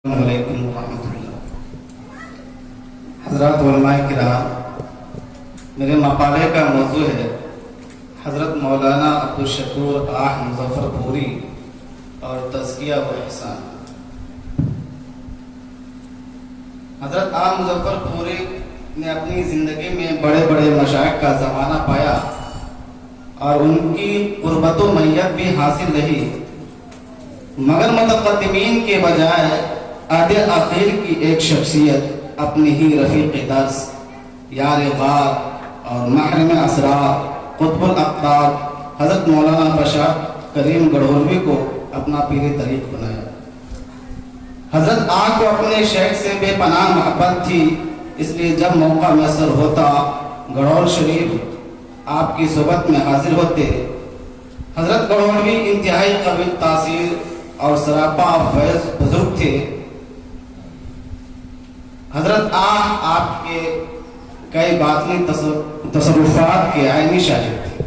السلام علیکم ورحمۃ اللہ۔ حضرات علماء کرام، میرے مقالے کا موضوع ہے حضرت مولانا عبدالشکور آہ مظفر پوری اور تزکیہ و احسان۔ حضرت آہ مظفر پوری نے اپنی زندگی میں بڑے بڑے مشائخ کا زمانہ پایا اور ان کی قربت و میت بھی حاصل رہی، مگر متقدمین کے بجائے عہد اخیر کی ایک شخصیت اپنی ہی رفیق درس، یار غار اور محرم اسرار، قطب الاقطاب حضرت مولانا بشار کریم گڑھولوی کو اپنا پیر طریق بنایا۔ حضرت آہ کو اپنے شیخ سے بے پناہ محبت تھی، اس لیے جب موقع میسر ہوتا گڑھول شریف آپ کی صحبت میں حاضر ہوتے۔ حضرت گڑھولوی انتہائی قابل تاثیر اور سراپا فیض بزرگ تھے۔ حضرت آہ آپ کے کئی باطنی تصرفات کے عینی شاہد تھے۔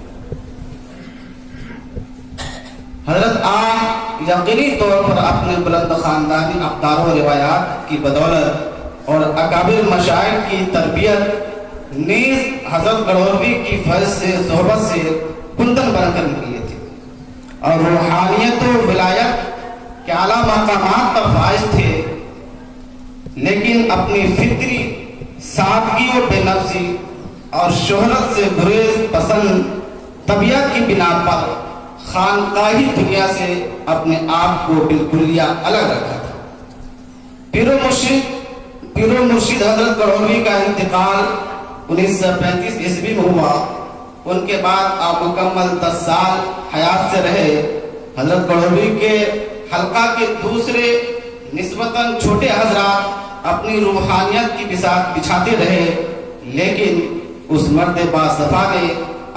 حضرت آہ یقینی طور پر اپنے بلند خاندانی اقدار و روایات کی بدولت اور اکابر مشائخ کی تربیت نیز حضرت گڑھولوی کی فیض سے صحبت سے کندن بن کر نکلے تھے اور روحانیت و ولایت کے اعلیٰ مقامات پر فائز تھے، لیکن اپنی فطری سادگی و بے نفسی اور شہرت سے گریز پسند طبیعت کی بنا پر خانقاہی دنیا سے اپنے آپ کو بالکلیہ الگ رکھا تھا۔ پیر و مرشد حضرت گڑھولوی کا انتقال 1935 عیسوی میں ہوا۔ ان کے بعد آپ مکمل 10 سال حیات سے رہے۔ حضرت گڑھولوی کے حلقہ کے دوسرے نسبتاً چھوٹے حضرات اپنی روحانیت کی بساط بچھاتے رہے، لیکن اس مرد باصفا نے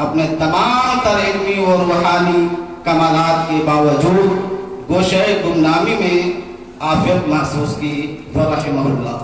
اپنے تمام تر علمی اور روحانی کمالات کے باوجود گوشۂ گمنامی میں عافیت محسوس کی، فرحمہ اللہ۔